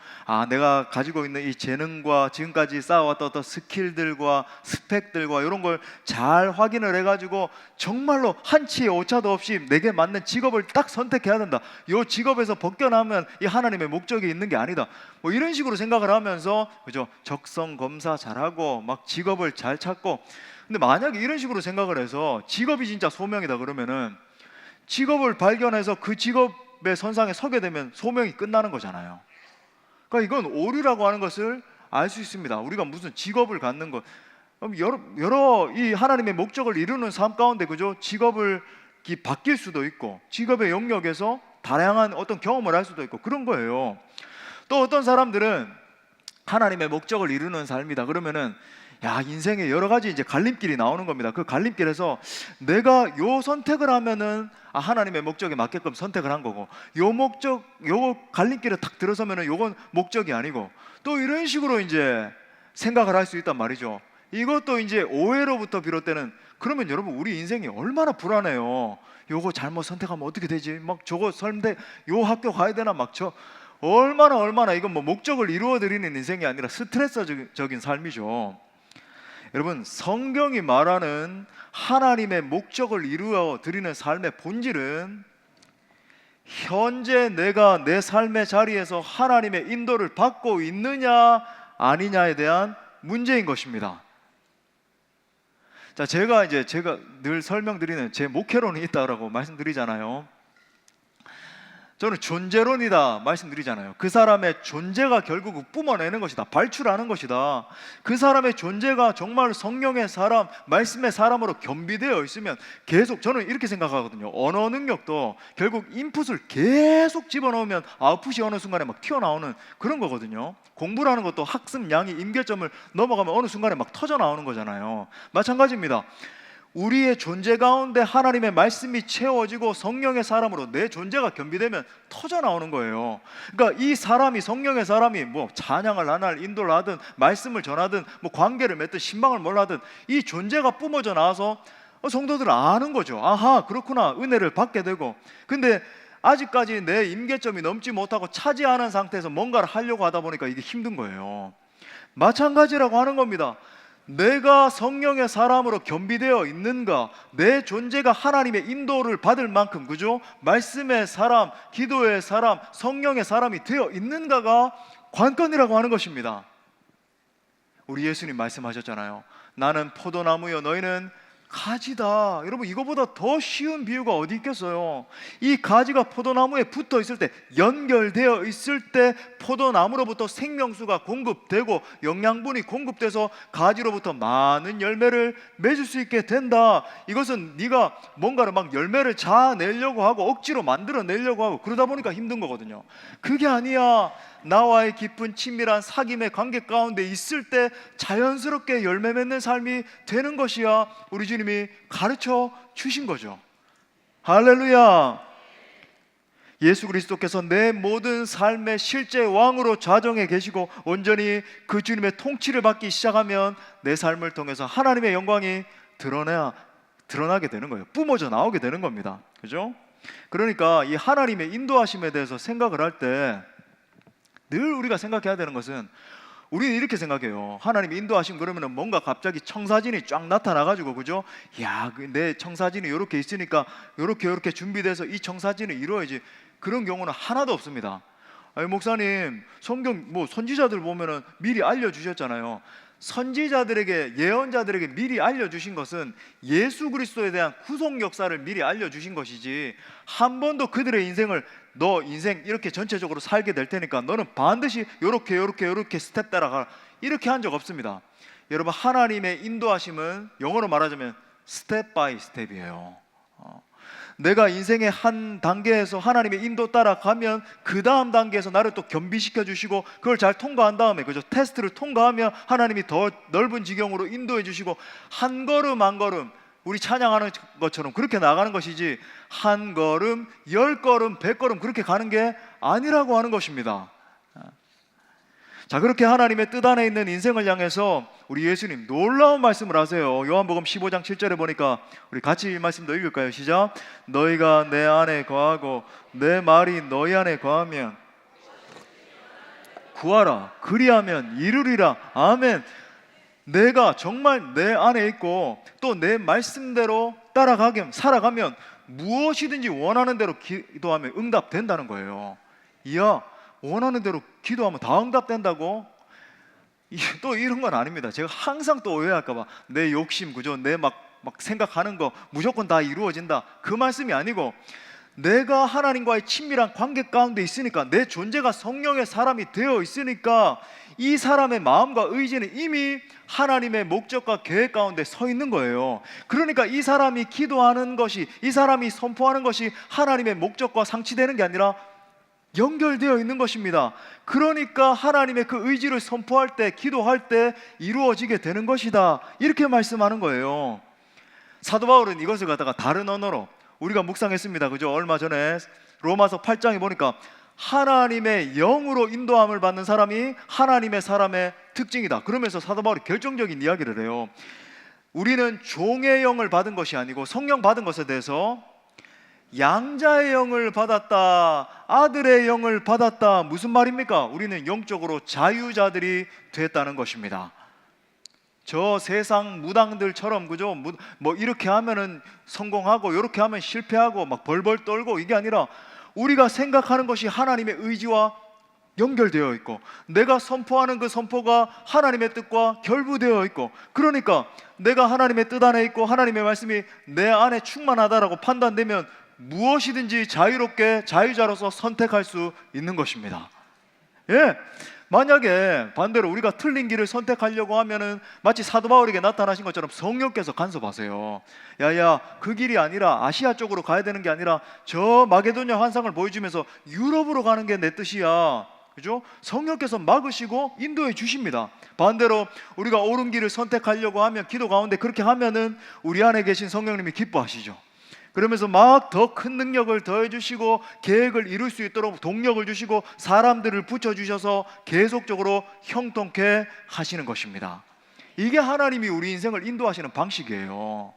내가 가지고 있는 이 재능과 지금까지 쌓아왔던 어떤 스킬들과 스펙들과 이런 걸 잘 확인을 해가지고 정말로 한치의 오차도 없이 내게 맞는 직업을 딱 선택해야 된다. 이 직업에서 벗겨나면 이 하나님의 목적이 있는 게 아니다. 뭐 이런 식으로 생각을 하면서, 그죠? 적성 검사 잘하고 막 직업을 잘 찾고. 근데 만약에 이런 식으로 생각을 해서 직업이 진짜 소명이다 그러면은 직업을 발견해서 그 직업의 선상에 서게 되면 소명이 끝나는 거잖아요. 그러니까 이건 오류라고 하는 것을 알 수 있습니다. 우리가 무슨 직업을 갖는 것, 여러 이 하나님의 목적을 이루는 삶 가운데, 그죠? 직업을 바뀔 수도 있고 직업의 영역에서 다양한 어떤 경험을 할 수도 있고 그런 거예요. 또 어떤 사람들은 하나님의 목적을 이루는 삶이다 그러면은 인생에 여러 가지 이제 갈림길이 나오는 겁니다. 그 갈림길에서 내가 요 선택을 하면은 하나님의 목적에 맞게끔 선택을 한 거고, 요 갈림길에 탁 들어서면은 요건 목적이 아니고, 또 이런 식으로 이제 생각을 할 수 있단 말이죠. 이것도 이제 오해로부터 비롯되는, 그러면 여러분 우리 인생이 얼마나 불안해요. 요거 잘못 선택하면 어떻게 되지? 막 저거 설대 요 학교 가야 되나? 막 저 얼마나 이건 뭐 목적을 이루어 드리는 인생이 아니라 스트레스적인 삶이죠. 여러분, 성경이 말하는 하나님의 목적을 이루어 드리는 삶의 본질은 현재 내가 내 삶의 자리에서 하나님의 인도를 받고 있느냐 아니냐에 대한 문제인 것입니다. 자, 제가 늘 설명드리는 제 목회론이 있다라고 말씀드리잖아요. 저는 존재론이다 말씀드리잖아요. 그 사람의 존재가 결국 뿜어내는 것이다, 발출하는 것이다. 그 사람의 존재가 정말 성령의 사람, 말씀의 사람으로 겸비되어 있으면 계속, 저는 이렇게 생각하거든요. 언어 능력도 결국 인풋을 계속 집어넣으면 아웃풋이 어느 순간에 막 튀어나오는 그런 거거든요. 공부라는 것도 학습량이 임계점을 넘어가면 어느 순간에 막 터져 나오는 거잖아요. 마찬가지입니다. 우리의 존재 가운데 하나님의 말씀이 채워지고 성령의 사람으로 내 존재가 겸비되면 터져 나오는 거예요. 그러니까 이 사람이, 성령의 사람이 뭐 찬양을 하든 인도를 하든 말씀을 전하든 뭐 관계를 맺든 신방을 뭘 하든 이 존재가 뿜어져 나와서 성도들은 아는 거죠. 아하, 그렇구나, 은혜를 받게 되고. 근데 아직까지 내 임계점이 넘지 못하고 차지하는 상태에서 뭔가를 하려고 하다 보니까 이게 힘든 거예요. 마찬가지라고 하는 겁니다. 내가 성령의 사람으로 겸비되어 있는가, 내 존재가 하나님의 인도를 받을 만큼, 그죠? 말씀의 사람, 기도의 사람, 성령의 사람이 되어 있는가가 관건이라고 하는 것입니다. 우리 예수님 말씀하셨잖아요. 나는 포도나무요 너희는 가지다. 여러분, 이거보다 더 쉬운 비유가 어디 있겠어요? 이 가지가 포도나무에 붙어 있을 때, 연결되어 있을 때 포도나무로부터 생명수가 공급되고 영양분이 공급돼서 가지로부터 많은 열매를 맺을 수 있게 된다. 이것은 네가 뭔가를 막 열매를 자아내려고 하고 억지로 만들어내려고 하고 그러다 보니까 힘든 거거든요. 그게 아니야. 나와의 깊은 친밀한 사귐의 관계 가운데 있을 때 자연스럽게 열매 맺는 삶이 되는 것이야 우리 주님이 가르쳐 주신 거죠. 할렐루야. 예수 그리스도께서 내 모든 삶의 실제 왕으로 좌정해 계시고 온전히 그 주님의 통치를 받기 시작하면 내 삶을 통해서 하나님의 영광이 드러나게 되는 거예요. 뿜어져 나오게 되는 겁니다. 그죠? 그러니까 이 하나님의 인도하심에 대해서 생각을 할 때 늘 우리가 생각해야 되는 것은, 우리는 이렇게 생각해요. 하나님이 인도하심 그러면은 뭔가 갑자기 청사진이 쫙 나타나가지고, 그죠? 내 청사진이 이렇게 있으니까 이렇게 준비돼서 이 청사진을 이루어야지. 그런 경우는 하나도 없습니다. 아니, 목사님, 성경 뭐 선지자들 보면은 미리 알려주셨잖아요. 선지자들에게, 예언자들에게 미리 알려주신 것은 예수 그리스도에 대한 구속 역사를 미리 알려주신 것이지, 한 번도 그들의 인생을 너 인생 이렇게 전체적으로 살게 될 테니까 너는 반드시 요렇게 스텝 따라가, 이렇게 한 적 없습니다. 여러분, 하나님의 인도하심은 영어로 말하자면 스텝 바이 스텝이에요. 내가 인생의 한 단계에서 하나님의 인도 따라가면 그 다음 단계에서 나를 또 겸비시켜 주시고, 그걸 잘 통과한 다음에, 그죠? 테스트를 통과하면 하나님이 더 넓은 지경으로 인도해 주시고, 한 걸음 한 걸음 우리 찬양하는 것처럼 그렇게 나가는 것이지, 한 걸음, 10걸음, 100걸음 그렇게 가는 게 아니라고 하는 것입니다. 자, 그렇게 하나님의 뜻 안에 있는 인생을 향해서 우리 예수님 놀라운 말씀을 하세요. 요한복음 15장 7절에 보니까 우리 같이 이 말씀도 읽을까요? 시작. 너희가 내 안에 거하고 내 말이 너희 안에 거하면 구하라. 그리하면 이루리라. 아멘. 내가 정말 내 안에 있고 또 내 말씀대로 살아가면 무엇이든지 원하는 대로 기도하면 응답된다는 거예요. 이야, 원하는 대로 기도하면 다 응답된다고? 또 이런 건 아닙니다. 제가 항상 또 오해할까 봐 내 욕심, 그죠? 내 막 생각하는 거 무조건 다 이루어진다, 그 말씀이 아니고, 내가 하나님과의 친밀한 관계 가운데 있으니까, 내 존재가 성령의 사람이 되어 있으니까 이 사람의 마음과 의지는 이미 하나님의 목적과 계획 가운데 서 있는 거예요. 그러니까 이 사람이 기도하는 것이, 이 사람이 선포하는 것이 하나님의 목적과 상치되는 게 아니라 연결되어 있는 것입니다. 그러니까 하나님의 그 의지를 선포할 때, 기도할 때 이루어지게 되는 것이다, 이렇게 말씀하는 거예요. 사도 바울은 이것을 갖다가 다른 언어로 우리가 묵상했습니다, 그죠? 얼마 전에 로마서 8장에 보니까 하나님의 영으로 인도함을 받는 사람이 하나님의 사람의 특징이다, 그러면서 사도 바울이 결정적인 이야기를 해요. 우리는 종의 영을 받은 것이 아니고 성령 받은 것에 대해서 양자의 영을 받았다, 아들의 영을 받았다. 무슨 말입니까? 우리는 영적으로 자유자들이 됐다는 것입니다. 저 세상 무당들처럼, 그죠? 뭐 이렇게 하면은 성공하고 이렇게 하면 실패하고 막 벌벌 떨고, 이게 아니라 우리가 생각하는 것이 하나님의 의지와 연결되어 있고, 내가 선포하는 그 선포가 하나님의 뜻과 결부되어 있고, 그러니까 내가 하나님의 뜻 안에 있고 하나님의 말씀이 내 안에 충만하다라고 판단되면 무엇이든지 자유롭게 자유자로서 선택할 수 있는 것입니다. 예, 만약에 반대로 우리가 틀린 길을 선택하려고 하면은 마치 사도 바울에게 나타나신 것처럼 성령께서 간섭하세요. 야야, 그 길이 아니라 아시아 쪽으로 가야 되는 게 아니라 저 마게도냐 환상을 보여주면서 유럽으로 가는 게 내 뜻이야, 그죠? 성령께서 막으시고 인도해 주십니다. 반대로 우리가 옳은 길을 선택하려고 하면, 기도 가운데 그렇게 하면은 우리 안에 계신 성령님이 기뻐하시죠. 그러면서 막 더 큰 능력을 더해 주시고 계획을 이룰 수 있도록 동력을 주시고 사람들을 붙여주셔서 계속적으로 형통케 하시는 것입니다. 이게 하나님이 우리 인생을 인도하시는 방식이에요.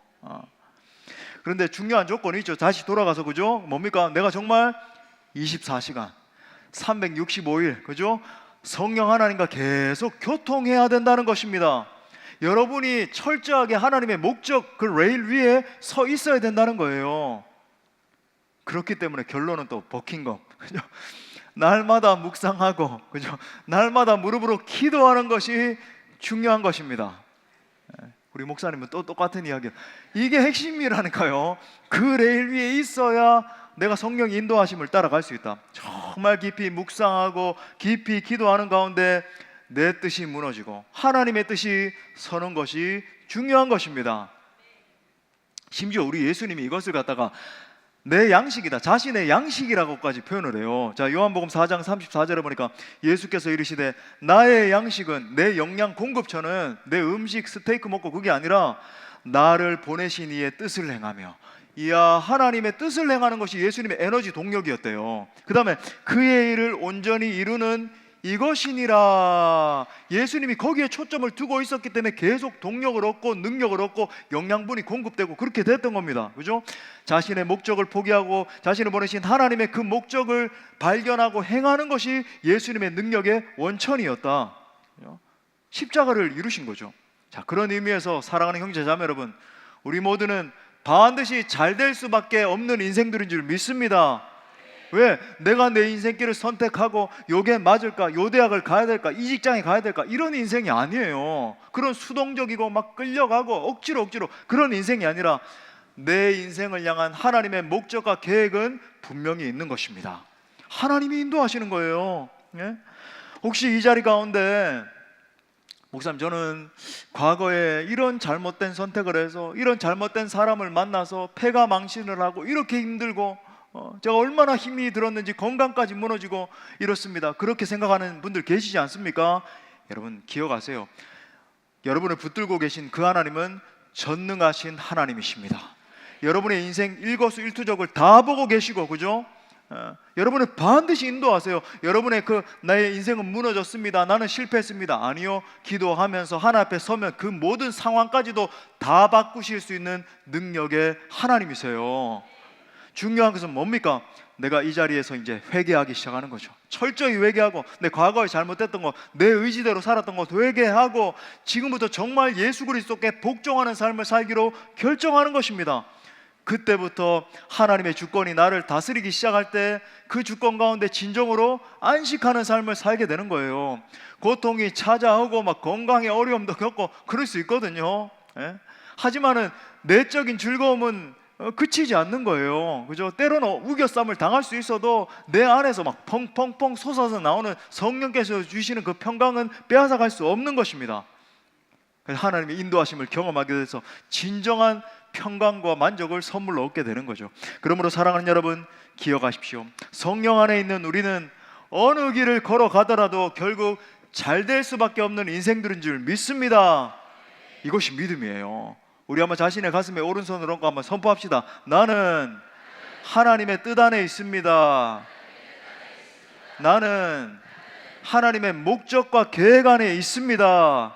그런데 중요한 조건이 있죠. 다시 돌아가서, 그죠? 뭡니까? 내가 정말 24시간 365일, 그죠? 성령 하나님과 계속 교통해야 된다는 것입니다. 여러분이 철저하게 하나님의 목적, 그 레일 위에 서 있어야 된다는 거예요. 그렇기 때문에 결론은 또 버킹엄, 그죠? 날마다 묵상하고, 그죠? 날마다 무릎으로 기도하는 것이 중요한 것입니다. 우리 목사님은 또 똑같은 이야기, 이게 핵심이라니까요. 그 레일 위에 있어야 내가 성령 인도하심을 따라갈 수 있다. 정말 깊이 묵상하고 깊이 기도하는 가운데 내 뜻이 무너지고 하나님의 뜻이 서는 것이 중요한 것입니다. 심지어 우리 예수님이 이것을 갖다가 내 양식이다, 자신의 양식이라고까지 표현을 해요. 자, 요한복음 4장 34절에 보니까 예수께서 이르시되 나의 양식은, 내 영양 공급처는 내 음식 스테이크 먹고 그게 아니라 나를 보내신 이의 뜻을 행하며. 이야, 하나님의 뜻을 행하는 것이 예수님의 에너지 동력이었대요. 그 다음에 그의 일을 온전히 이루는 이것이니라. 예수님이 거기에 초점을 두고 있었기 때문에 계속 동력을 얻고 능력을 얻고 영양분이 공급되고 그렇게 됐던 겁니다. 그죠? 자신의 목적을 포기하고 자신을 보내신 하나님의 그 목적을 발견하고 행하는 것이 예수님의 능력의 원천이었다. 십자가를 이루신 거죠. 자, 그런 의미에서 사랑하는 형제 자매 여러분, 우리 모두는 반드시 잘 될 수밖에 없는 인생들인 줄 믿습니다. 왜? 내가 내 인생길을 선택하고 요게 맞을까? 요 대학을 가야 될까? 이 직장에 가야 될까? 이런 인생이 아니에요. 그런 수동적이고 막 끌려가고 억지로 그런 인생이 아니라 내 인생을 향한 하나님의 목적과 계획은 분명히 있는 것입니다. 하나님이 인도하시는 거예요. 예? 혹시 이 자리 가운데 목사님, 저는 과거에 이런 잘못된 선택을 해서 이런 잘못된 사람을 만나서 폐가 망신을 하고 이렇게 힘들고 제가 얼마나 힘이 들었는지 건강까지 무너지고 이렇습니다. 그렇게 생각하는 분들 계시지 않습니까? 여러분 기억하세요. 여러분을 붙들고 계신 그 하나님은 전능하신 하나님이십니다. 여러분의 인생 일거수일투족을 다 보고 계시고, 그죠? 여러분을 반드시 인도하세요. 여러분의 나의 인생은 무너졌습니다, 나는 실패했습니다, 아니요. 기도하면서 하나님 앞에 서면 그 모든 상황까지도 다 바꾸실 수 있는 능력의 하나님이세요. 중요한 것은 뭡니까? 내가 이 자리에서 이제 회개하기 시작하는 거죠. 철저히 회개하고 내 과거에 잘못했던 거, 내 의지대로 살았던 거 회개하고 지금부터 정말 예수 그리스도께 복종하는 삶을 살기로 결정하는 것입니다. 그때부터 하나님의 주권이 나를 다스리기 시작할 때 그 주권 가운데 진정으로 안식하는 삶을 살게 되는 거예요. 고통이 찾아오고 막 건강에 어려움도 겪고 그럴 수 있거든요. 예? 하지만은 내적인 즐거움은 그치지 않는 거예요. 그죠? 때로는 우겨쌈을 당할 수 있어도 내 안에서 막 펑펑펑 솟아서 나오는 성령께서 주시는 그 평강은 빼앗아갈 수 없는 것입니다. 하나님의 인도하심을 경험하게 돼서 진정한 평강과 만족을 선물로 얻게 되는 거죠. 그러므로 사랑하는 여러분, 기억하십시오. 성령 안에 있는 우리는 어느 길을 걸어가더라도 결국 잘 될 수밖에 없는 인생들인 줄 믿습니다. 이것이 믿음이에요. 우리 한번 자신의 가슴에 오른손을 얹고 한번 선포합시다. 나는 하나님의 뜻 안에 있습니다. 나는 하나님의 목적과 계획 안에 있습니다.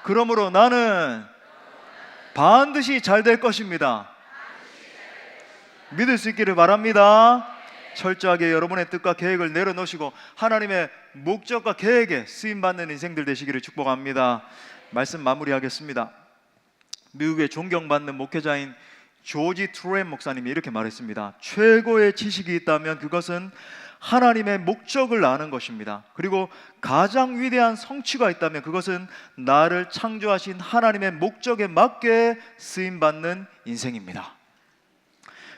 그러므로 나는 반드시 잘 될 것입니다. 믿을 수 있기를 바랍니다. 철저하게 여러분의 뜻과 계획을 내려놓으시고 하나님의 목적과 계획에 쓰임받는 인생들 되시기를 축복합니다. 말씀 마무리하겠습니다. 미국의 존경받는 목회자인 조지 트루엔 목사님이 이렇게 말했습니다. 최고의 지식이 있다면 그것은 하나님의 목적을 아는 것입니다. 그리고 가장 위대한 성취가 있다면 그것은 나를 창조하신 하나님의 목적에 맞게 쓰임받는 인생입니다.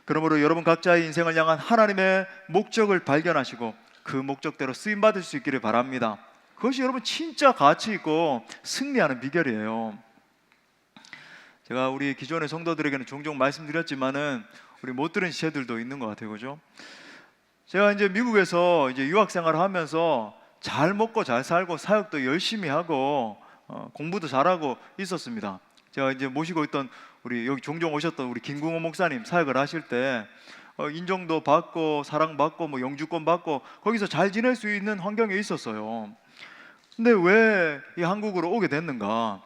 그러므로 여러분 각자의 인생을 향한 하나님의 목적을 발견하시고 그 목적대로 쓰임받을 수 있기를 바랍니다. 그것이 여러분 진짜 가치 있고 승리하는 비결이에요. 제가 우리 기존의 성도들에게는 종종 말씀드렸지만은 우리 못 들은 지체들도 있는 것 같아요. 그죠? 제가 이제 미국에서 이제 유학 생활을 하면서 잘 먹고 잘 살고 사역도 열심히 하고 공부도 잘하고 있었습니다. 제가 이제 모시고 있던 우리 여기 종종 오셨던 우리 김궁호 목사님 사역을 하실 때 인정도 받고 사랑받고 뭐 영주권 받고 거기서 잘 지낼 수 있는 환경에 있었어요. 근데 왜 이 한국으로 오게 됐는가?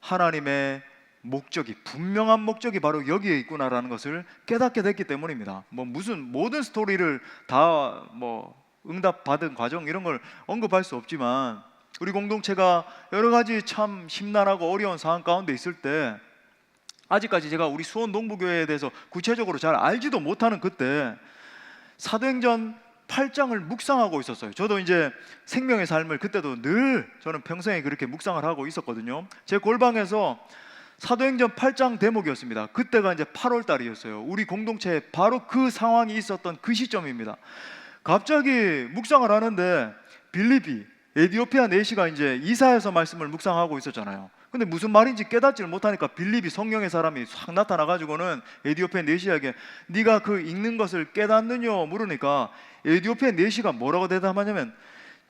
하나님의 목적이, 분명한 목적이 바로 여기에 있구나라는 것을 깨닫게 됐기 때문입니다. 뭐 무슨 모든 스토리를 다 뭐 응답받은 과정 이런 걸 언급할 수 없지만 우리 공동체가 여러 가지 참 심란하고 어려운 상황 가운데 있을 때 아직까지 제가 우리 수원 동부교회에 대해서 구체적으로 잘 알지도 못하는 그때 사도행전 8장을 묵상하고 있었어요. 저도 이제 생명의 삶을 그때도 늘 저는 평생에 그렇게 묵상을 하고 있었거든요. 제 골방에서 사도행전 8장 대목이었습니다. 그때가 이제 8월 달이었어요. 우리 공동체에 바로 그 상황이 있었던 그 시점입니다. 갑자기 묵상을 하는데 빌립이 에디오피아 내시가 이제 이사야서 말씀을 묵상하고 있었잖아요. 근데 무슨 말인지 깨닫지를 못하니까 빌립이 성령의 사람이 확 나타나가지고는 에디오피아 내시에게 네가 그 읽는 것을 깨닫느냐 물으니까 에디오피아 내시가 뭐라고 대답하냐면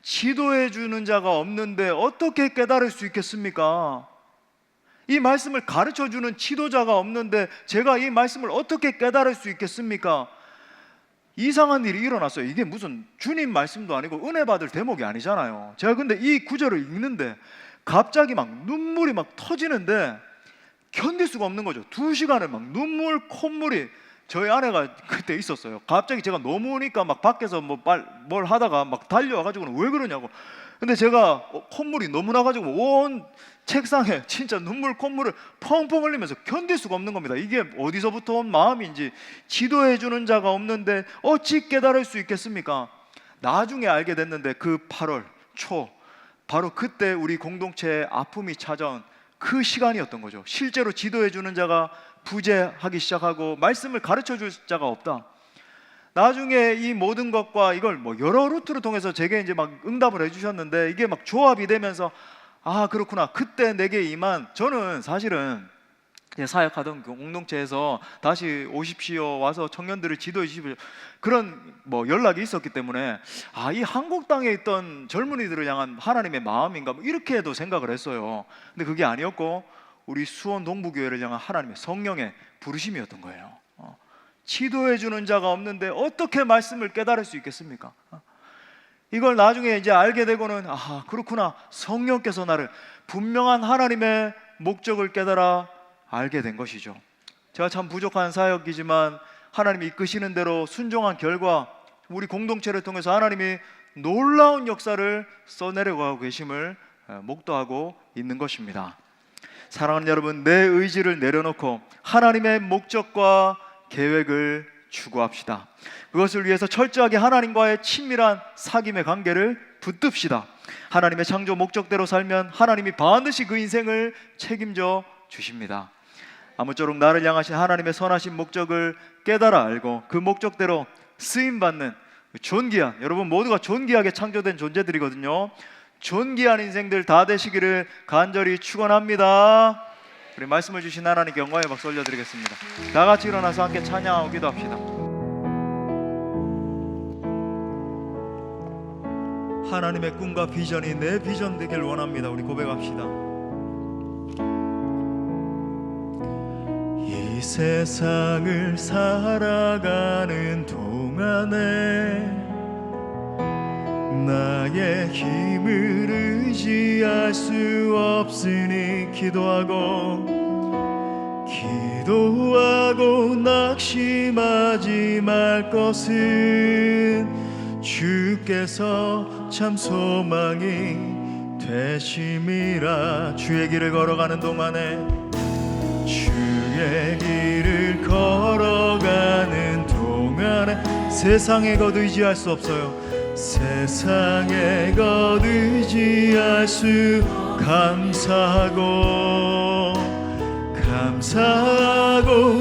지도해 주는 자가 없는데 어떻게 깨달을 수 있겠습니까? 이 말씀을 가르쳐 주는 지도자가 없는데 제가 이 말씀을 어떻게 깨달을 수 있겠습니까? 이상한 일이 일어났어요. 이게 무슨 주님 말씀도 아니고 은혜 받을 대목이 아니잖아요. 제가 근데 이 구절을 읽는데 갑자기 막 눈물이 막 터지는데 견딜 수가 없는 거죠. 2시간을 막 눈물 콧물이 저희 아내가 그때 있었어요. 갑자기 제가 너무 우니까 막 밖에서 뭘 하다가 막 달려와가지고는 왜 그러냐고. 근데 제가 콧물이 너무 나가지고 온 책상에 진짜 눈물 콧물을 펑펑 흘리면서 견딜 수가 없는 겁니다. 이게 어디서부터 온 마음인지 지도해 주는 자가 없는데 어찌 깨달을 수 있겠습니까? 나중에 알게 됐는데 그 8월 초 바로 그때 우리 공동체에 아픔이 찾아온 그 시간이었던 거죠. 실제로 지도해 주는 자가 부재하기 시작하고 말씀을 가르쳐 줄 자가 없다. 나중에 이 모든 것과 이걸 뭐 여러 루트를 통해서 제게 이제 막 응답을 해주셨는데 이게 막 조합이 되면서 아 그렇구나 그때 내게 임한 저는 사실은 사역하던 공동체에서 다시 오십시오 와서 청년들을 지도해 주십시오 그런 뭐 연락이 있었기 때문에 아 이 한국 땅에 있던 젊은이들을 향한 하나님의 마음인가 뭐 이렇게도 생각을 했어요. 근데 그게 아니었고 우리 수원 동부교회를 향한 하나님의 성령의 부르심이었던 거예요. 지도해 주는 자가 없는데 어떻게 말씀을 깨달을 수 있겠습니까? 이걸 나중에 이제 알게 되고는 아 그렇구나 성령께서 나를 분명한 하나님의 목적을 깨달아 알게 된 것이죠. 제가 참 부족한 사역이지만 하나님이 이끄시는 대로 순종한 결과 우리 공동체를 통해서 하나님이 놀라운 역사를 써내려가고 계심을 목도하고 있는 것입니다. 사랑하는 여러분, 내 의지를 내려놓고 하나님의 목적과 계획을 추구합시다. 그것을 위해서 철저하게 하나님과의 친밀한 사귐의 관계를 붙듭시다. 하나님의 창조 목적대로 살면 하나님이 반드시 그 인생을 책임져 주십니다. 아무쪼록 나를 향하신 하나님의 선하신 목적을 깨달아 알고 그 목적대로 쓰임받는 존귀한, 여러분 모두가 존귀하게 창조된 존재들이거든요. 존귀한 인생들 다 되시기를 간절히 축원합니다. 우리 말씀을 주신 하나님께 영광의 박수 올려드리겠습니다. 다 같이 일어나서 함께 찬양하고 기도합시다. 하나님의 꿈과 비전이 내 비전 되길 원합니다. 우리 고백합시다. 이 세상을 살아가는 동안에 나의 힘을 의지할 수 없으니 기도하고 낙심하지 말 것은 주께서 참 소망이 되심이라. 주의 길을 걸어가는 동안에 주의 길을 걸어가는 동안에 세상에 것 의지할 수 없어요. 세상에 것 의지할 수 감사하고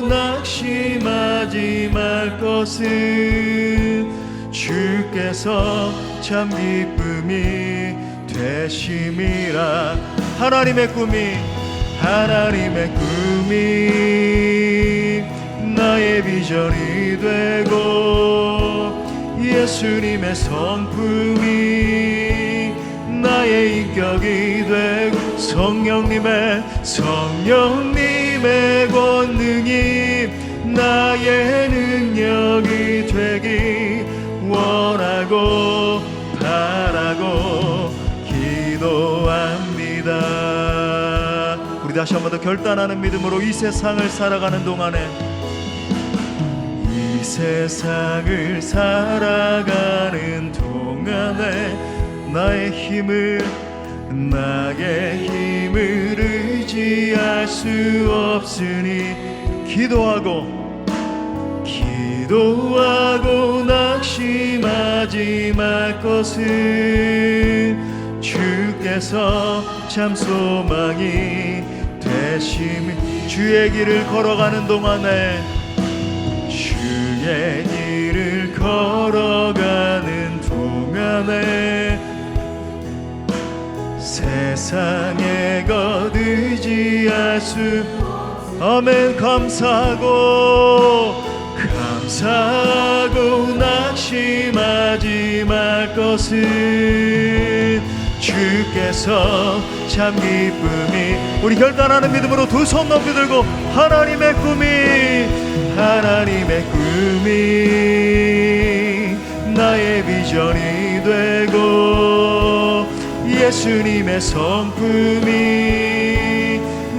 낙심하지 말 것은 주께서 참 기쁨이 되심이라. 하나님의 꿈이 나의 비전이 되고 예수님의 성품이 나의 인격이 되고 성령님의 권능이 나의 능력이 되기 원하고 바라고 기도합니다. 우리 다시 한 번 더 결단하는 믿음으로 이 세상을 살아가는 동안에 세상을 살아가는 동안에 나의 힘을 의지할 수 없으니 기도하고 낙심하지 말 것은 주께서 참 소망이 되심이. 주의 길을 걸어가는 동안에 주의 길을 걸어가는 동안에 세상의 것 의지할 수 아멘. 감사하고 낙심하지 말 것은 주께서 참 기쁨이. 우리 결단하는 믿음으로 두 손 높이 들고 하나님의 꿈이 나의 비전이 되고 예수님의 성품이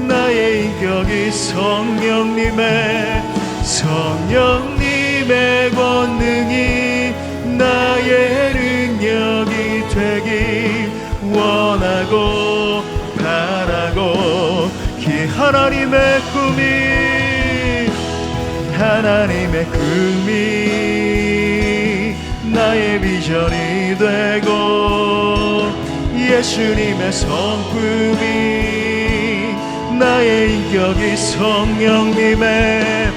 나의 인격이 성령님의 권능이 나의 능력이 되기 원하고 바라고 하나님의 꿈이 나의 비전이 되고 예수님의 성품이 나의 인격이 성령님의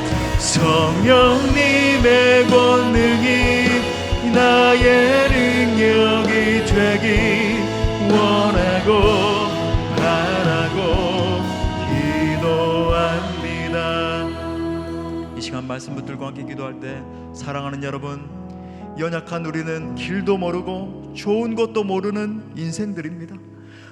권능이 나의 능력이 되기 원하고 바라고 기도합니다. 이 시간 말씀 붙들고 함께 기도할 때 사랑하는 여러분, 연약한 우리는 길도 모르고 좋은 것도 모르는 인생들입니다.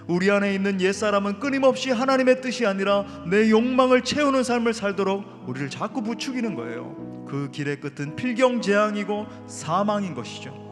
우리 안에 있는 옛사람은 끊임없이 하나님의 뜻이 아니라 내 욕망을 채우는 삶을 살도록 우리를 자꾸 부추기는 거예요. 그 길의 끝은 필경재앙이고 사망인 것이죠.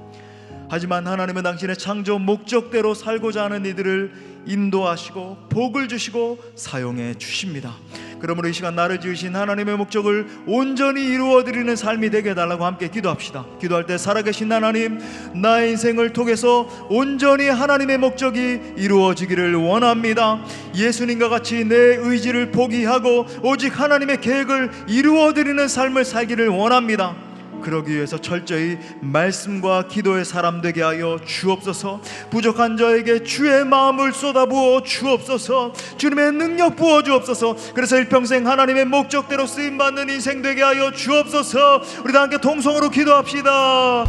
하지만 하나님은 당신의 창조 목적대로 살고자 하는 이들을 인도하시고 복을 주시고 사용해 주십니다. 그러므로 이 시간 나를 지으신 하나님의 목적을 온전히 이루어드리는 삶이 되게 해달라고 함께 기도합시다. 기도할 때 살아계신 하나님, 나의 인생을 통해서 온전히 하나님의 목적이 이루어지기를 원합니다. 예수님과 같이 내 의지를 포기하고 오직 하나님의 계획을 이루어드리는 삶을 살기를 원합니다. 그러기 위해서 철저히 말씀과 기도의 사람 되게 하여 주옵소서. 부족한 저에게 주의 마음을 쏟아부어 주옵소서. 주님의 능력 부어 주옵소서. 그래서 일평생 하나님의 목적대로 쓰임받는 인생 되게 하여 주옵소서. 우리 다 함께 통성으로 기도합시다.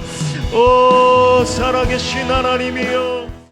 오 살아계신 하나님이여,